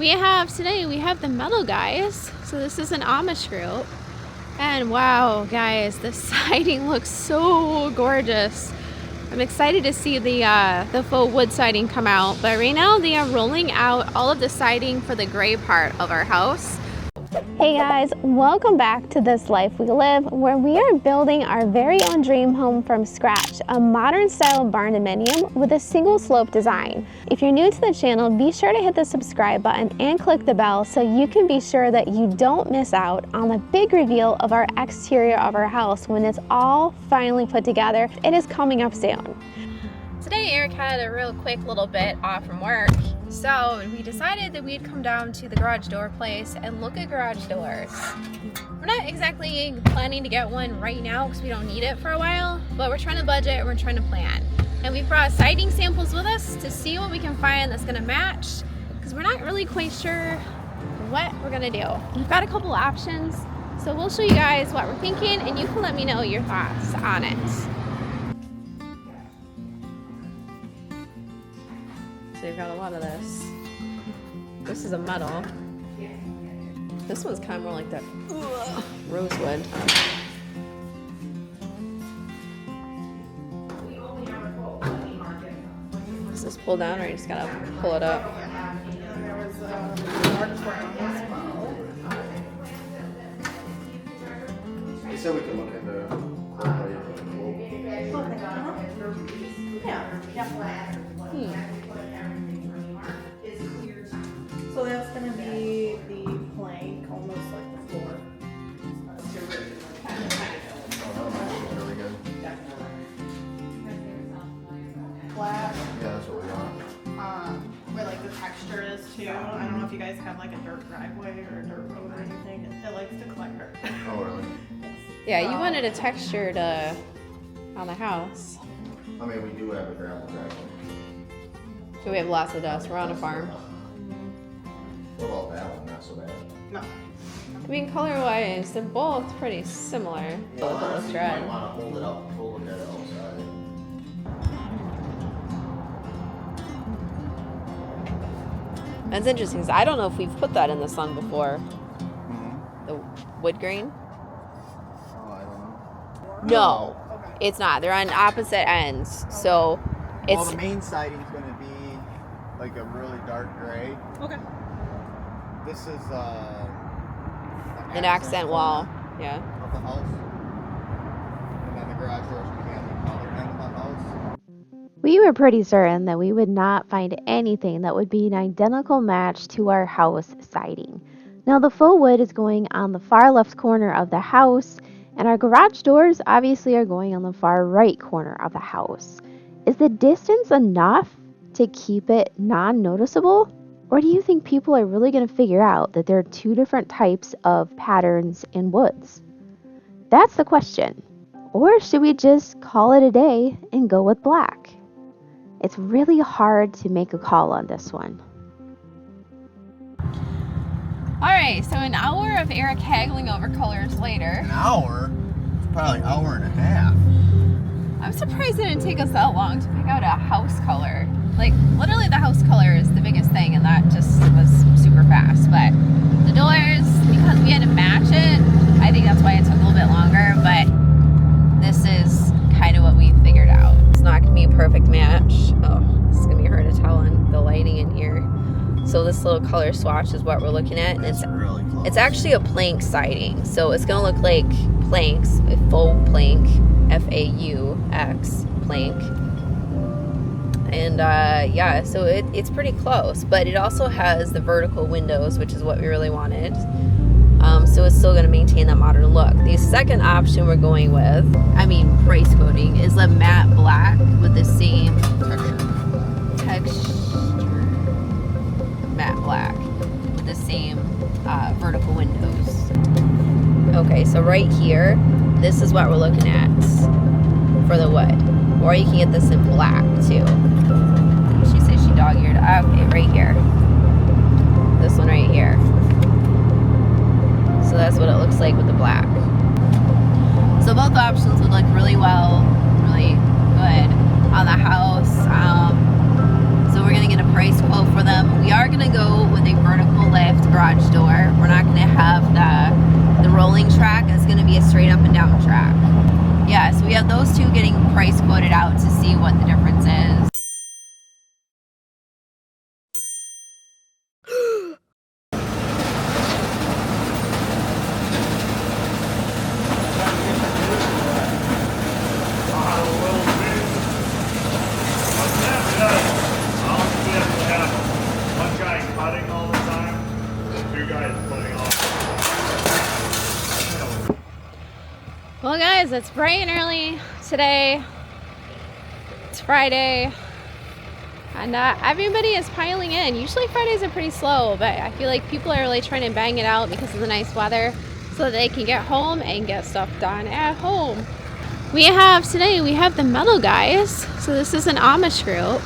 Today we have the metal guys. So this is an Amish group. And wow, guys, the siding looks so gorgeous. I'm excited to see the faux wood siding come out. But right now they are rolling out all of the siding for the gray part of our house. Hey guys, welcome back to This Life We Live, where we are building our very own dream home from scratch, a modern style barndominium with a single slope design. If you're new to the channel, be sure to hit the subscribe button and click the bell so you can be sure that you don't miss out on the big reveal of our exterior of our house when it's all finally put together. It is coming up soon. Today Eric had a real quick little bit off from work, so we decided that we'd come down to the garage door place and look at garage doors. We're not exactly planning to get one right now because we don't need it for a while, but we're trying to budget, we're trying to plan. And we've brought siding samples with us to see what we can find that's gonna match, because we're not really quite sure what we're gonna do. We've got a couple options, so we'll show you guys what we're thinking and you can let me know your thoughts on it. So you've got a lot of this. This is a metal. This one's kind of more like that rosewood. Does this pull down or you just gotta pull it up? They said we could look at the So that's going to be the plank, almost like the floor. really good. Flat, Yeah, that's what we got. where like the texture is too. I don't know if you guys have like a dirt driveway or a dirt road or anything. It likes to collect dirt. Oh, really? Yeah, you wanted a texture on the house. I mean, we do have a gravel driveway. So we have lots of dust. We're on a farm. What about that one? Not so bad. No. I mean, color-wise, they're both pretty similar. Yeah, Both of honestly, us you might red. want to hold it up and we'll look at it outside. That's interesting, because I don't know if we've put that in the sun before. The wood grain? Oh, I don't know. No, it's not. They're on opposite ends, so Well, it's the main siding's going to be like a really dark gray. Okay. This is an accent wall. corner Yeah. of the house. And then the garage door's going to be on the other end of the house. We were pretty certain that we would not find anything that would be an identical match to our house siding. Now the faux wood is going on the far left corner of the house, and our garage doors obviously are going on the far right corner of the house. Is the distance enough to keep it non-noticeable? Or do you think people are really going to figure out that there are two different types of patterns in woods? That's the question. Or should we just call it a day and go with black? It's really hard to make a call on this one. All right, so an hour of Eric haggling over colors later. An hour? It's probably an hour and a half. I'm surprised it didn't take us that long to pick out a house color. Like, literally the house color is the biggest thing, and that just was super fast. But the doors, because we had to match it, I think that's why it took a little bit longer, but this is kind of what we figured out. It's not gonna be a perfect match. Oh, this is gonna be hard to tell on the lighting in here. So this little color swatch is what we're looking at, and That's really close. it's actually a plank siding, so it's gonna look like planks, a faux plank, F-A-U-X, plank. And yeah, so it's pretty close, but it also has the vertical windows, which is what we really wanted. So it's still gonna maintain that modern look. The second option we're going with, price quoting, is a matte black with the same texture. Matte black with the same vertical windows. Okay, so right here, this is what we're looking at for the wood. Or you can get this in black too. She says she dog-eared. Okay, right here. This one right here. So that's what it looks like with the black. So both options would look really well, really good on the house. So we're gonna get a price quote for them. We are gonna go with a vertical price quote it out to see what the difference is. Well guys, it's bright and early today. It's Friday. And everybody is piling in. Usually Fridays are pretty slow, but I feel like people are really trying to bang it out because of the nice weather so that they can get home and get stuff done at home. We have the metal guys. So this is an Amish group.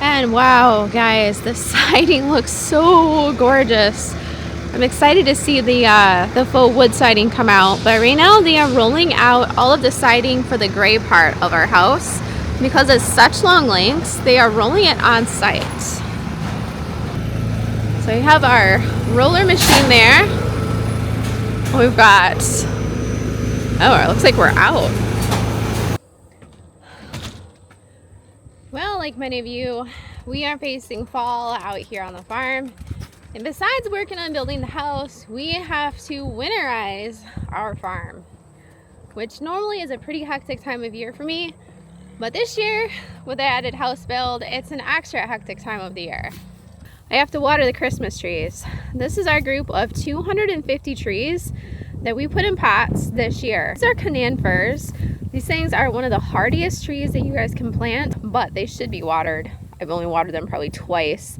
And wow, guys, the siding looks so gorgeous. I'm excited to see the faux wood siding come out, but right now they are rolling out all of the siding for the gray part of our house. Because it's such long lengths, they are rolling it on site. So we have our roller machine there. We've got, oh, it looks like we're out. Well, like many of you, we are facing fall out here on the farm. And besides working on building the house, we have to winterize our farm, which normally is a pretty hectic time of year for me. But this year, with the added house build, it's an extra hectic time of the year. I have to water the Christmas trees. This is our group of 250 trees that we put in pots this year. These are Canaan firs. These things are one of the hardiest trees that you guys can plant, but they should be watered. I've only watered them probably twice.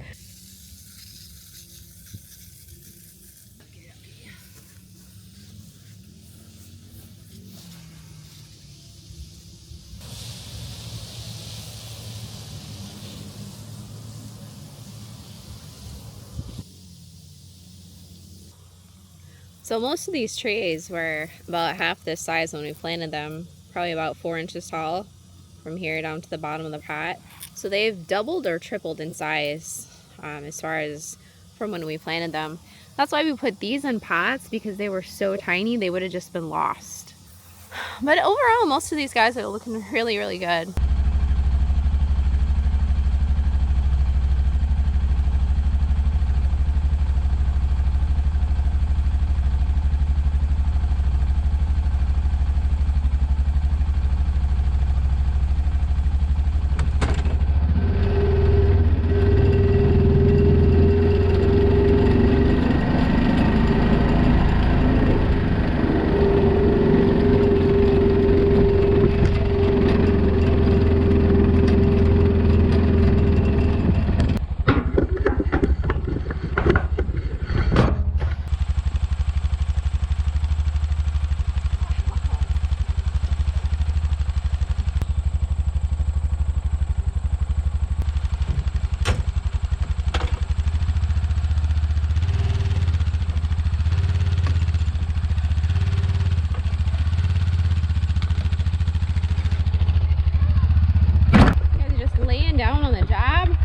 So most of these trees were about half this size when we planted them, probably about 4 inches tall from here down to the bottom of the pot. So they've doubled or tripled in size as far as from when we planted them. That's why we put these in pots, because they were so tiny they would have just been lost. But overall, most of these guys are looking really, really good. Down on the job.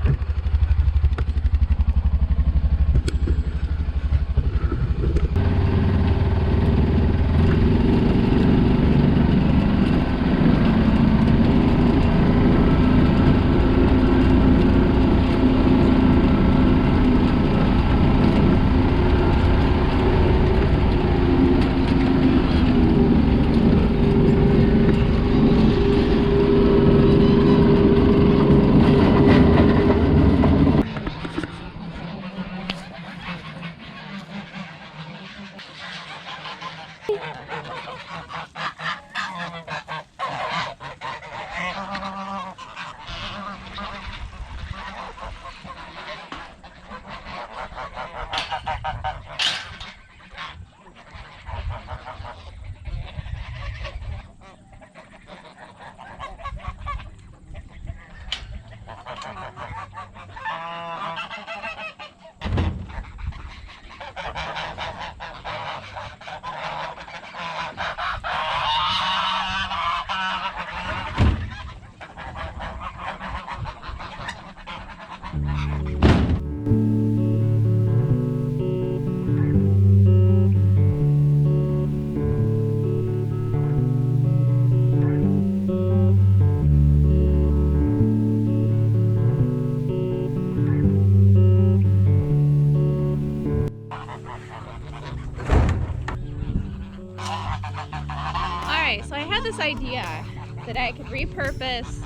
this idea that I could repurpose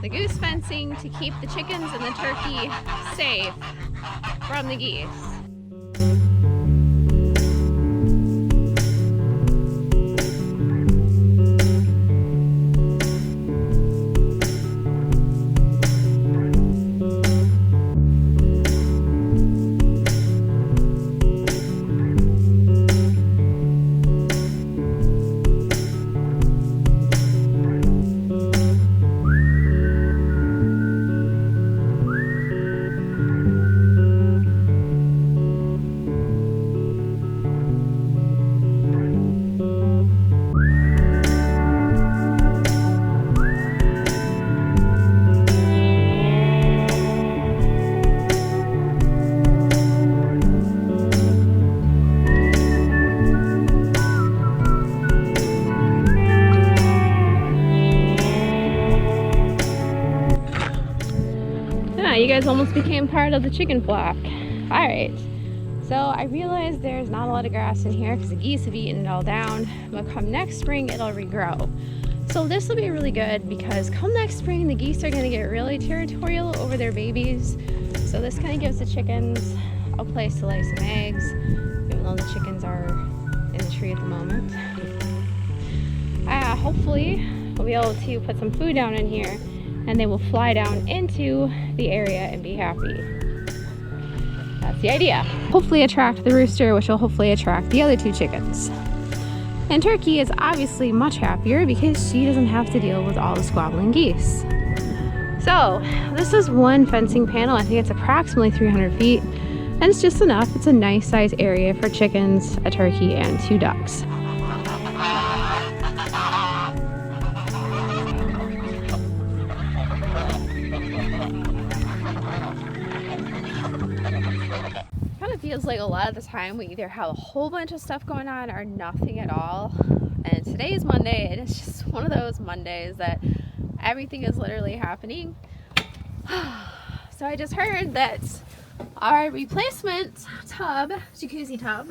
the goose fencing to keep the chickens and the turkey safe from the geese. You guys almost became part of the chicken flock. All right, so I realized there's not a lot of grass in here because the geese have eaten it all down, but come next spring it'll regrow. So this will be really good because come next spring the geese are going to get really territorial over their babies. So this kind of gives the chickens a place to lay some eggs, even though the chickens are in the tree at the moment. Hopefully we'll be able to put some food down in here and they will fly down into the area and be happy. That's the idea. Hopefully attract the rooster, which will hopefully attract the other two chickens. And turkey is obviously much happier because she doesn't have to deal with all the squabbling geese. So this is one fencing panel. I think it's approximately 300 feet, and it's just enough. It's a nice size area for chickens, a turkey, and 2 ducks. Feels like a lot of the time we either have a whole bunch of stuff going on or nothing at all. And today is Monday, and it's just one of those Mondays that everything is literally happening. So I just heard that our replacement tub, jacuzzi tub,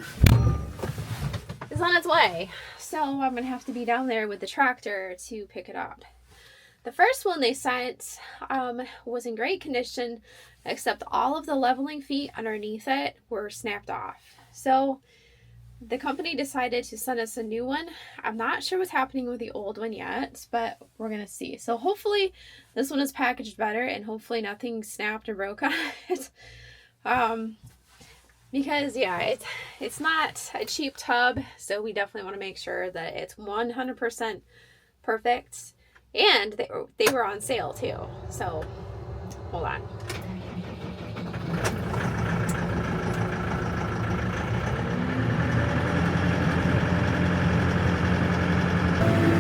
is on its way. So I'm gonna have to be down there with the tractor to pick it up. The first one they sent was in great condition, except all of the leveling feet underneath it were snapped off. So the company decided to send us a new one. I'm not sure what's happening with the old one yet, but we're gonna see. So hopefully this one is packaged better and hopefully nothing snapped or broke on it. Because yeah, it's not a cheap tub, so we definitely want to make sure that it's 100% perfect. And they were on sale too. So hold on.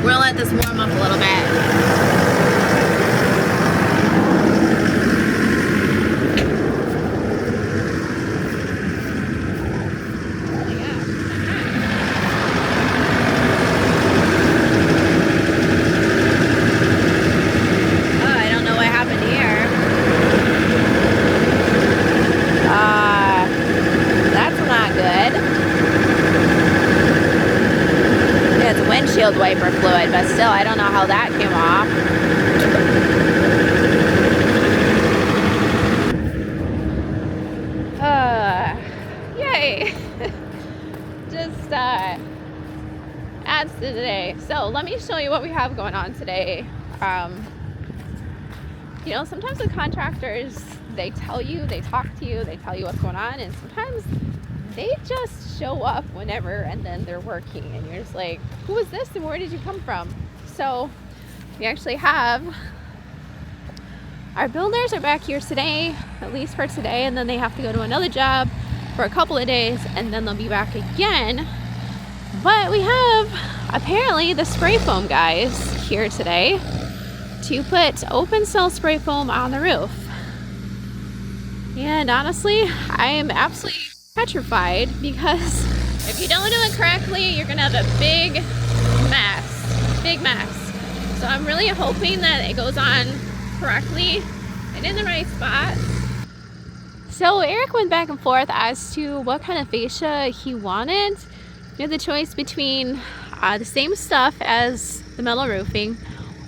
We're gonna let this warm up a little bit. Windshield wiper fluid, but still I don't know how that came off. Yay. Just adds to the day. So let me show you what we have going on today. You know, sometimes the contractors, they tell you, they talk to you, they tell you what's going on, and sometimes they just show up whenever and then they're working and you're just like, who is this and where did you come from? So we actually have our builders are back here today, at least for today, and then they have to go to another job for a couple of days and then they'll be back again. But we have apparently the spray foam guys here today to put open cell spray foam on the roof. And honestly, I am absolutely petrified because if you don't do it correctly, you're gonna have a big mess. So I'm really hoping that it goes on correctly and in the right spot. So Eric went back and forth as to what kind of fascia he wanted. You had the choice between the same stuff as the metal roofing,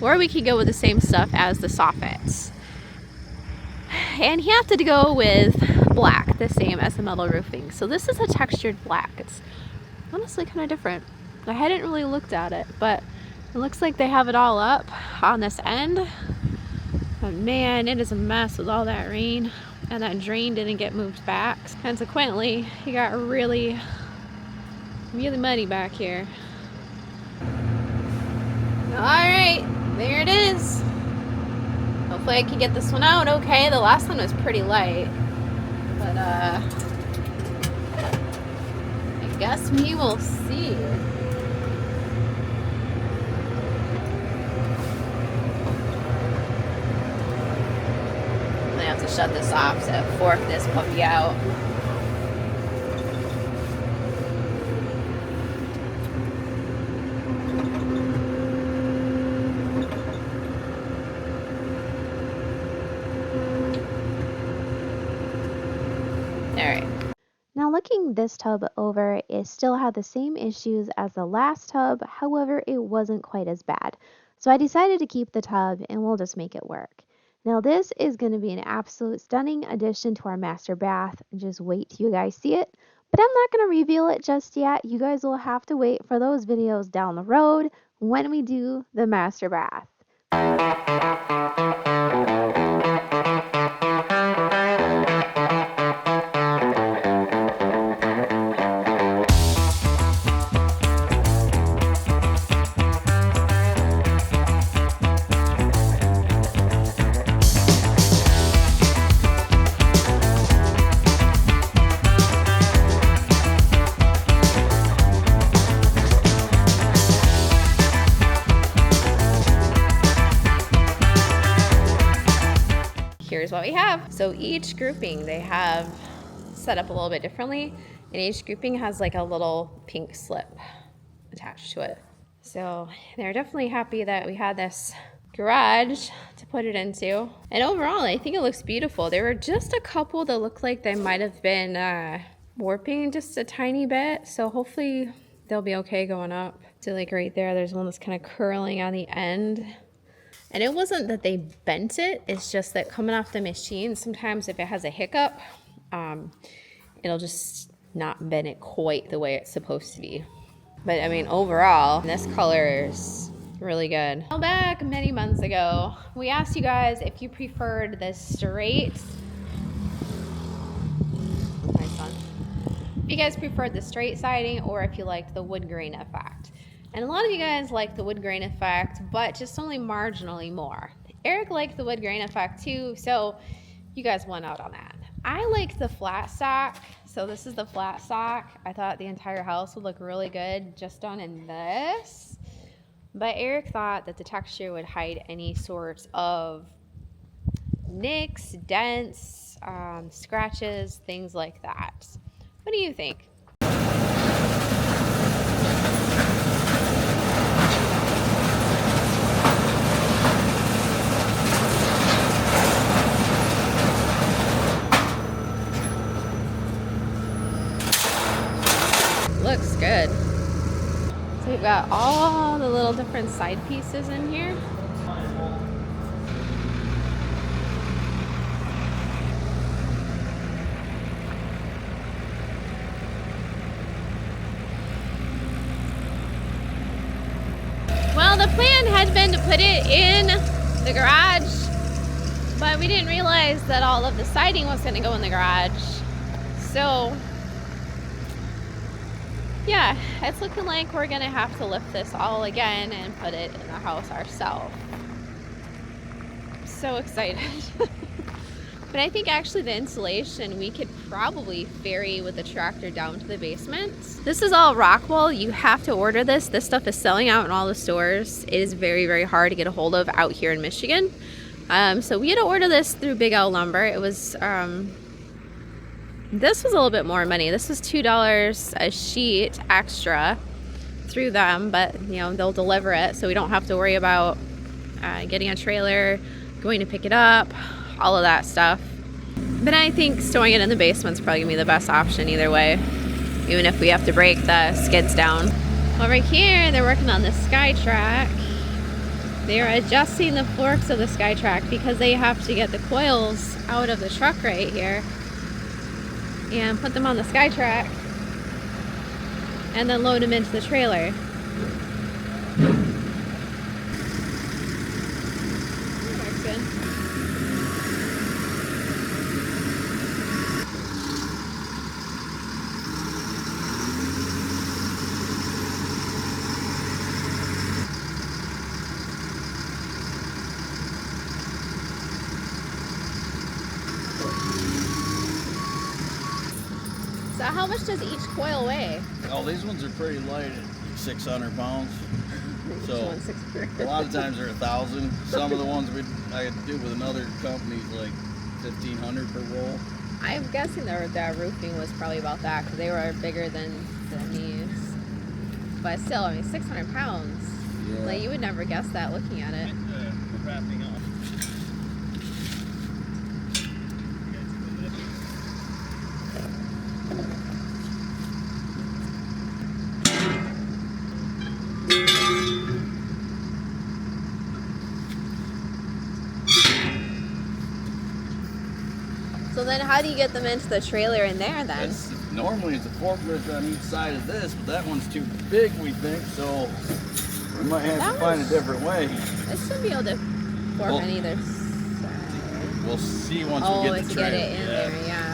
or we could go with the same stuff as the soffits. And he opted to go with black, the same as the metal roofing. So this is a textured black. It's honestly kind of different. I hadn't really looked at it, but it looks like they have it all up on this end. But man, it is a mess with all that rain, and that drain didn't get moved back. Consequently, he got really muddy back here. All right, there it is. Hopefully I can get this one out okay. The last one was pretty light, but I guess we will see. I have to shut this off to fork this puppy out. Now looking this tub over, it still had the same issues as the last tub, however it wasn't quite as bad. So I decided to keep the tub and we'll just make it work. Now this is going to be an absolute stunning addition to our master bath. Just wait till you guys see it. But I'm not going to reveal it just yet. You guys will have to wait for those videos down the road when we do the master bath. Here's what we have. So each grouping they have set up a little bit differently, and each grouping has like a little pink slip attached to it. So they're definitely happy that we had this garage to put it into. And overall, I think it looks beautiful. There were just a couple that looked like they might have been warping just a tiny bit. So hopefully they'll be okay going up. So like right there, there's one that's kind of curling on the end. And it wasn't that they bent it, it's just that coming off the machine, sometimes if it has a hiccup, it'll just not bend it quite the way it's supposed to be. But I mean, overall, this color is really good. Back many months ago, we asked you guys if you preferred the straight, if you guys preferred the straight siding or if you liked the wood grain effect. And a lot of you guys like the wood grain effect, but just only marginally more. Eric liked the wood grain effect too, so you guys won out on that. I like the flat stock, so this is the flat stock. I thought the entire house would look really good just done in this. But Eric thought that the texture would hide any sorts of nicks, dents, scratches, things like that. What do you think? Looks good. So we've got all the little different side pieces in here. Well, the plan had been to put it in the garage, but we didn't realize that all of the siding was going to go in the garage. So yeah, it's looking like we're gonna have to lift this all again and put it in the house ourselves. So excited. But I think actually the insulation we could probably ferry with the tractor down to the basement. This is all rock wool. You have to order this. This stuff is selling out in all the stores. It is very, very hard to get a hold of out here in Michigan. So we had to order this through Big L Lumber. It was this was a little bit more money. This was $2 a sheet extra through them, but you know, they'll deliver it, so we don't have to worry about getting a trailer, going to pick it up, all of that stuff. But I think storing it in the basement's probably gonna be the best option either way, even if we have to break the skids down. Over here, they're working on the SkyTrack. They're adjusting the forks of the SkyTrack because they have to get the coils out of the truck right here and put them on the SkyTrack and then load them into the trailer. Works good. So how much does each coil weigh? Oh, these ones are pretty light at 600 pounds. So a lot of times they're 1,000. Some of the ones I could do with another company's like 1,500 per roll. I'm guessing that roofing was probably about that because they were bigger than these. But still, I mean, 600 pounds. Yeah. Like, you would never guess that looking at it. Wrapping up. So then how do you get them into the trailer in there then? Normally it's a forklift on each side of this, but that one's too big, we think, so we might have to find a different way. It should be able to fork on either side. We'll see once we get the to trailer. get it in there, yeah.